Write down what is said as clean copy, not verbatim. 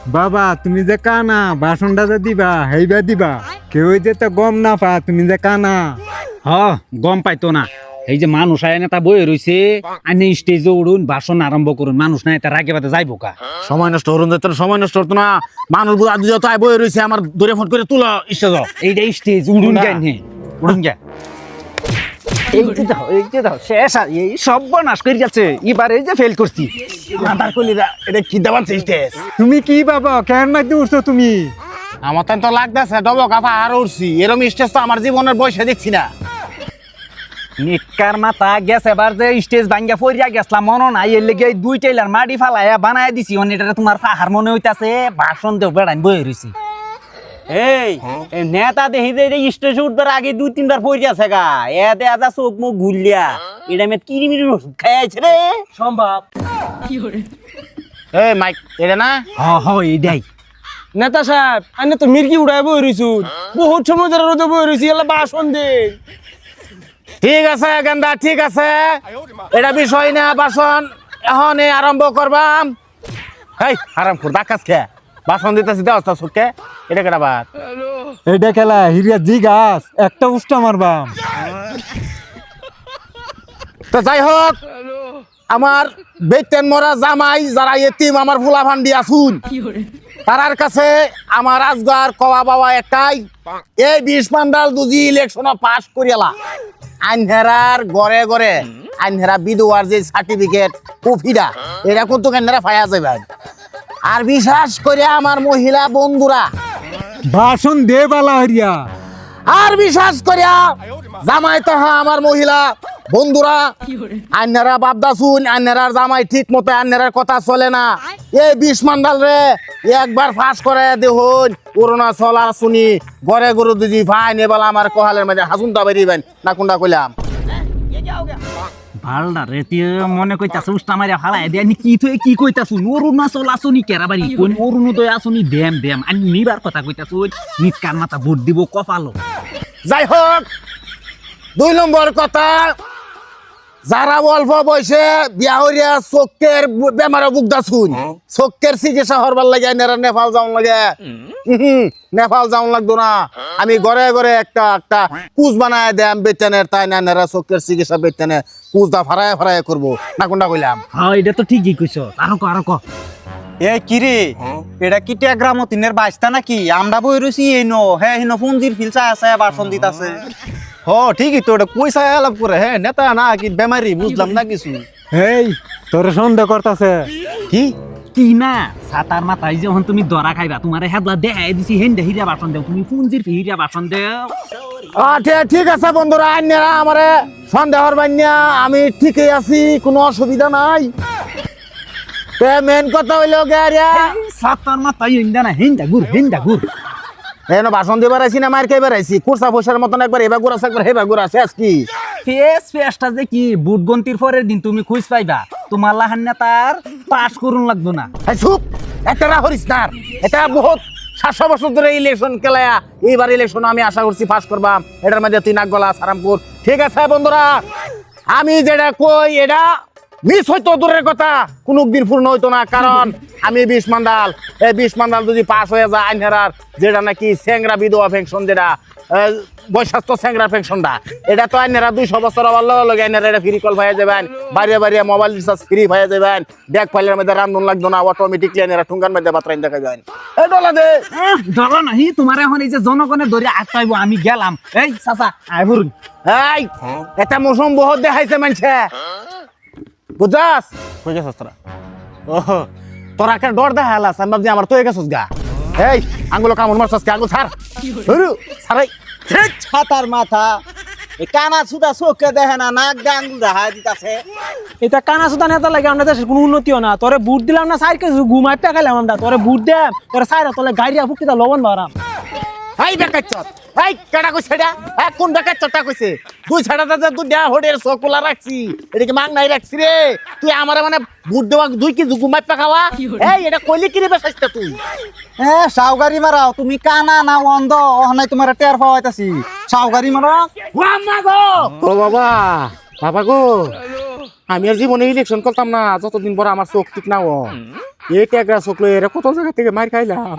বাবা তুমি যে কানা বাসনটা যে দিবা হেইবা দিবা কেউ যে তো গম না পা তুমি যে কানা। গম পাইতো না এই যে মানুষ আয় নেতা বয়ে রয়েছে আইনে স্টেজে উড়ুন ভাষণ আরম্ভ করুন মানুষ না এটা রাগে বাদে যাইবো কা সময় নষ্ট হরুন তোর সময় নষ্ট হতো না মানুষ আজ যত আয় বয়ে রয়েছে আমার দূরে ফোন করে তুলো স্টেজ এইটা স্টেজ উড়ুন গে নে উড়ুন গে এই যে দাও শেষ আর এই সব নাশ করে গেছে এবার এই যে ফেল করছি আধার কলিরা এটা কি দেওয়ার স্টেজ তুমি কি বাবা কেন মাইতে উঠছো তুমি? আমার তো লাগতেছে ডবো কাফা আর উঠছি এরকম স্টেজ তো আমার জীবনের বয়সে দেখছি না। নিটকার মাথা গেছে এবার যে স্টেজ ভাঙ্গা ফরিয়া গেছলাম মনে নাই এর লেগে দুই টেলার মাটি ফালাইয়া বানায় দিছি অনেকটা তোমার পাহাড় মনে হইতাছে ভাষণ দেও বেড়াই বয়ে রইছি এই নেতা দেখি যে স্টেজ উঠবার আগে দুই তিনবার পড়ে আছে গা এ দেয়া যা চোখ মুখ ঘুরলিয়া এটা মেয়ে কিরিমিরি ওষুধ খাইছে রে সম্ভব এই মাইক এটা না এইটাই নেতা সাহেব আমি তো মির্কি উড়াই বই রইছু বহুত সময় ধরে রোদে বই রইছি এলা বাসন দে। ঠিক আছে গেন্দা ঠিক আছে এটা বিষয় না বাসন এখন আরম্ভ করবাম। এই আরাম কর ডাকাস খে বাসন দিতেছি দেওয়া সুখে এটা কেটা বাদ এইটা খেলা হিরিয়া জি গাছ একটা উষ্টা মারবাম। তো যাই হোক আমার বেতেন মরা জামাই যারা এতিম আমার ফুলা ভান্ডি আসুন তারার কাছে আমার আজগার কওয়া বাবা একটাই এই 20 পান্ডাল দুজি ইলেকশন পাস করিয়ালা আইনহেরার ঘরে ঘরে আইনহেরা বিধবার যে সার্টিফিকেট কপিটা এটা কিন্তু কেনরা ফায়া যাবে আর বিশ্বাস করে আমার মহিলা বন্ধুরা ভাষণ দে বালা হরিয়া আর বিশ্বাস করিয়া জামাই তাহা আমার মহিলা বন্ধুরা আন্নারা বাপদা শুন আন্নারার জামাই ঠিক মতো আন্নারার কথা চলে না এই 20 মান্ডাল রে একবার ফাঁস করে দেখুন করোনা চলা শুনি ঘরে গরু দিদি ভাই নেবাল আমার কহালের মধ্যে হাসুন তা বেরিবেন না কোনটা কইলাম ভালডা রে তুই মনে কইতাছ উষ্টা মারিয়া ফালাই দে নি কি তুই কি কইতাছ অরুণাচল আসুনি কেরাবাড়ি কোন অরুণোদয় আসুনি দেম দেম আমি নিবার কথা কইতাছ নিটকার মাথা ভোট দিব কপালো যাই হোক 2 নম্বর কথা যারা অল্প বয়সে বিয়া হইয়া চোখের বেমারে বুকদা শুন চোখের চিকিৎসা হরবার লাগে আইনারা নেপাল যাওয়ার লাগে নেপাল যাওয়ার লাগতো না আমি ঘরে ঘরে একটা একটা কুচ বানায় দেম বেতনের তাই না নেরা চোখের চিকিৎসা বেতনে কুচদা ফারায় ফারায় করবো না কোনটা কইলাম হ্যাঁ এটা তো ঠিকই কইছ আরো ক এ কিরে এটা কি টেগ্রাম তিনের বাইস্তা নাকি আমরা বই রয়েছি এনো হ্যাঁ হিনো পুঞ্জির ফিলসা আছে বাসন দিতাছে ঠিকই তো এটা পয়সা আলাপ করে হ্যাঁ নেতা না কি বেমারি বুঝলাম না কিছু এই তোর সন্দেহ করতাছে কি কি না সাতার মাথায় যখন তুমি দরা খাইবা তোমার হেদলা দেখাই দিছি হেন্ডে হিরিয়া বাসন দেও তুমি পুঞ্জির হিরিয়া বাসন দেও ঠিক আছে বন্ধুরা আইনারা আমারে সন্দেহর বান্যা আমি ঠিকই আছি কোনো অসুবিধা নাই মেন কথা হইলো গাড়িয়া সাতার মাথায় হিন্দা না হিন্দা ঘুর এনো ভাষণ দিবার আইছি না মার খাইবার আইছি কুরসা বসার মতন একবার এবার ঘুরাছে একবার হেবা ঘুরাছে আজকি ফেসটা যে কি বুট গন্তির পরের দিন তুমি খুঁজ পাইবা তোমার লাহান নেতার পাস করুন লাগতো না চুপ একটা রাহরিস না এটা বহুত 700 বছর ধরে ইলেকশন খেলায়া এইবার ইলেকশন আমি আশা করছি পাস করবাম এটার মধ্যে তুই নাকগলা সারামপুর ঠিক আছে বন্ধুরা আমি যেটা কই এটা মিস হইতো দূরের কথা কোনদিন পূর্ণ হইতো না কারণ আমি 20 মান্ডাল এই 20 মান্ডাল যদি পাস হয়ে যায় আইনহারার যেটা নাকি সেংরা বিধবা পেনশন যেটা বৈশাস্ত্র সেংরা পেনশনটা এটা তো আইনহারা 200 বছর আবার লগে আইনহারা এটা ফ্রি কল হয়ে যাবেন বাড়িয়ে বাড়িয়ে মোবাইল রিচার্জ ফ্রি হয়ে যাবেন ব্যাগ ফাইলের মধ্যে রান্ধন লাগতো না অটোমেটিকলি আইনহারা ঠুঙ্গার মধ্যে বাতরাইন দেখা যাবেন এই ডলা দে ধরো নাহি তোমার এখন এই যে জনগণের ধরে আটকাইবো আমি গেলাম এই চাচা আয় ভরুন এই এটা মৌসুম বহুত দেখাইছে মানছে বুঝাস কই গেছস তোরা তোরা একটা ডর দেখালাস আমি ভাবছি আমার তো হয়ে গেছস গা এই আঙ্গুলো কামড় মারছস কে আঙ্গুল ছাড় ছাড়াই ছাতার মাথা এ কানা সুদা চোখে দেখে না নাক দিয়ে আঙ্গুল দেখা দিতাছে এটা কানা সুদা নেতা লাগে আমরা দেশের কোনো উন্নতিও না তোরে বুট দিলাম না সাইড কেজি ঘুমাই পেকাইলাম আমরা তোরে বুট দে তোরে সাইড তোলে গাড়িয়া ফুকিতা লবণ বারাম এই বেকাচ্চত এই কেডা কইছে এটা কোন বেকাচ্চতটা কইছে দুই ছাড়াটা যে দুই ডা হোডের সকলা রাখছি এটা কি মাগ নাই রাখছি রে তুই আমারে মানে বুট দেওয়া দুই কি ঘুমাই পেকাওয়া এই এটা কইলি কি রে বেসাইছটা তুই হ্যাঁ সাউগারি মারাও তুমি কানা না অন্ধ ওখানে তোমার টের পাওয়াইতাছি সাউগারি মারাও ও আম্মা গো ও বাবা বাবা গো আমি আর জীবনে ইলেকশন করতাম না যতদিন পর আমার চোখ ঠিক না ও এই ট্যাগরা চোখ লয়ে এরা কত জায়গা থেকে মার খাইলাম